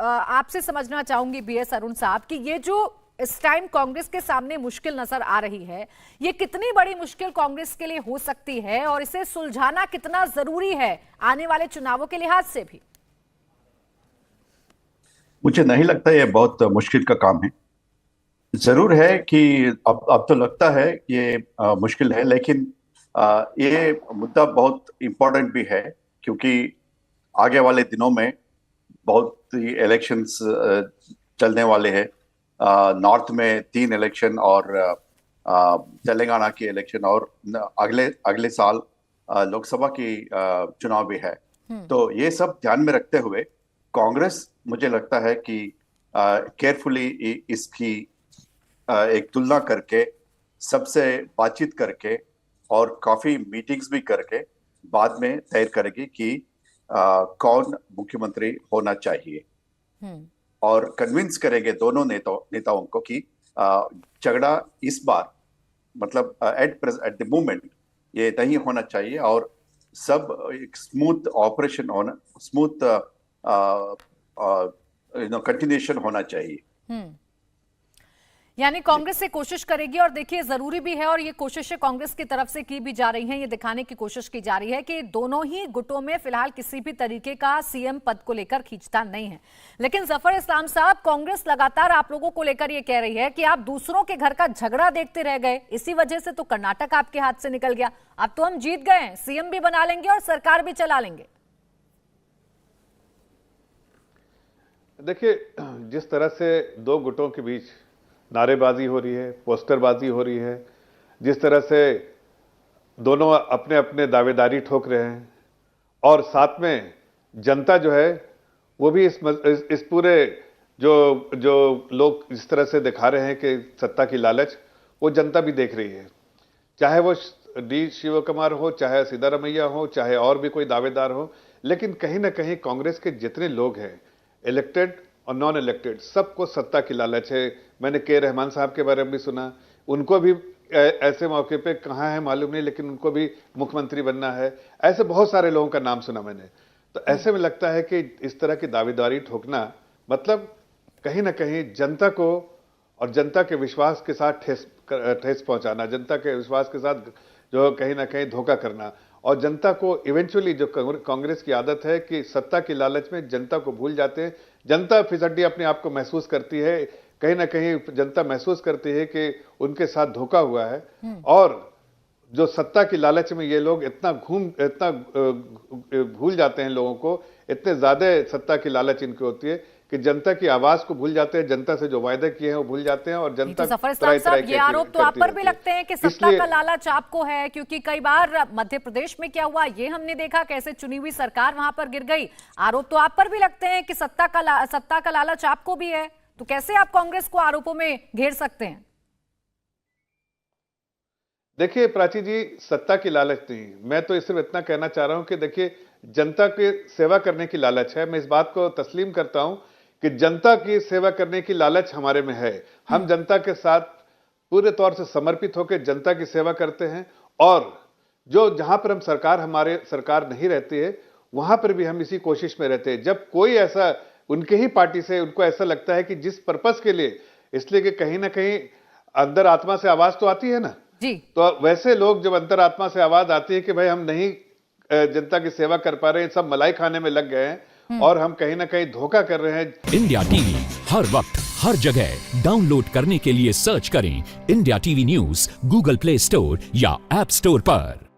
आपसे समझना चाहूंगी बीएस अरुण साहब कि ये जो इस टाइम कांग्रेस के सामने मुश्किल नजर आ रही है, ये कितनी बड़ी मुश्किल कांग्रेस के लिए हो सकती है और इसे सुलझाना कितना जरूरी है आने वाले चुनावों के लिहाज से भी? मुझे नहीं लगता ये बहुत मुश्किल का काम है। जरूर है कि अब तो लगता है ये मुश्किल है, लेकिन ये मुद्दा बहुत इम्पोर्टेंट भी है, क्योंकि आगे वाले दिनों में बहुत ही इलेक्शंस चलने वाले हैं। नॉर्थ में 3 इलेक्शन और तेलंगाना की इलेक्शन, और अगले अगले साल लोकसभा की चुनाव भी है। तो ये सब ध्यान में रखते हुए कांग्रेस, मुझे लगता है कि केयरफुली इसकी एक तुलना करके, सबसे बातचीत करके और काफी मीटिंग्स भी करके बाद में तय करेगी कि कौन मुख्यमंत्री होना चाहिए, और कन्विंस करेंगे दोनों नेताओं को कि झगड़ा इस बार, मतलब एट द मोमेंट ये नहीं होना चाहिए, और सब एक स्मूथ ऑपरेशन होना, स्मूथ कंटिन्यूएशन होना चाहिए। यानी कांग्रेस से कोशिश करेगी, और देखिए जरूरी भी है, और ये कोशिशें कांग्रेस की तरफ से की भी जा रही हैं। ये दिखाने की कोशिश की जा रही है कि दोनों ही गुटों में फिलहाल किसी भी तरीके का सीएम पद को लेकर खींचतान नहीं है। लेकिन जफर इस्लाम साहब, कांग्रेस लगातार आप लोगों को लेकर ये कह रही है कि आप दूसरों के घर का झगड़ा देखते रह गए, इसी वजह से तो कर्नाटक आपके हाथ से निकल गया। अब तो हम जीत गए हैं, सीएम भी बना लेंगे और सरकार भी चला लेंगे। देखिए, जिस तरह से दो गुटों के बीच नारेबाजी हो रही है, पोस्टरबाजी हो रही है, जिस तरह से दोनों अपने अपने दावेदारी ठोक रहे हैं, और साथ में जनता जो है वो भी इस पूरे जो लोग जिस तरह से दिखा रहे हैं कि सत्ता की लालच, वो जनता भी देख रही है। चाहे वो डी शिव कुमार हो, चाहे सिद्धारमैया हो, चाहे और भी कोई दावेदार हो, लेकिन कहीं ना कहीं कांग्रेस के जितने लोग हैं, इलेक्टेड और नॉन इलेक्टेड, सबको सत्ता की लालच है। मैंने के रहमान साहब के बारे में भी सुना, उनको भी ऐसे मौके पे कहाँ है मालूम नहीं, लेकिन उनको भी मुख्यमंत्री बनना है। ऐसे बहुत सारे लोगों का नाम सुना मैंने। तो ऐसे में लगता है कि इस तरह की दावेदारी ठोकना मतलब कहीं ना कहीं जनता को और जनता के विश्वास के साथ ठेस पहुंचाना, जनता के विश्वास के साथ जो कहीं ना कहीं धोखा करना, और जनता को इवेंचुअली, जो कांग्रेस की आदत है कि सत्ता की लालच में जनता को भूल जाते हैं। जनता फिसड्डी अपने आप को महसूस करती है, कहीं ना कहीं जनता महसूस करती है कि उनके साथ धोखा हुआ है। और जो सत्ता की लालच में ये लोग इतना भूल जाते हैं लोगों को, इतने ज्यादा सत्ता की लालच इनकी होती है कि जनता की आवाज को भूल जाते हैं, जनता से जो वायदे किए हैं वो भूल जाते हैं, और जनता तो जफर साहब, ये आरोप तो आप पर भी लगते हैं कि सत्ता का लालच आपको है, क्योंकि कई बार मध्य प्रदेश में क्या हुआ ये हमने देखा, कैसे चुनी हुई सरकार वहां पर गिर गई। आरोप तो आप पर भी लगते हैं कि सत्ता का लालच आपको भी है, तो कैसे आप कांग्रेस को आरोपों में घेर सकते हैं? देखिए प्राची जी, सत्ता की लालच नहीं, मैं तो सिर्फ इतना कहना चाह रहा हूं कि देखिए, जनता की सेवा करने की लालच है। मैं इस बात को तस्लीम करता हूं कि जनता की सेवा करने की लालच हमारे में है। हम जनता के साथ पूरे तौर से समर्पित होकर जनता की सेवा करते हैं, और जो जहां पर हमारे सरकार नहीं रहती है, वहां पर भी हम इसी कोशिश में रहते हैं। जब कोई ऐसा उनके ही पार्टी से उनको ऐसा लगता है कि जिस पर्पस के लिए, इसलिए कि कहीं ना कहीं अंदर आत्मा से आवाज तो आती है ना जी, तो वैसे लोग जब अंतर आत्मा से आवाज आती है कि भाई हम नहीं जनता की सेवा कर पा रहे हैं, सब मलाई खाने में लग गए हैं और हम कहीं ना कहीं धोखा कर रहे हैं। इंडिया टीवी हर वक्त हर जगह डाउनलोड करने के लिए सर्च करें India TV news Google play store या ऐप स्टोर पर।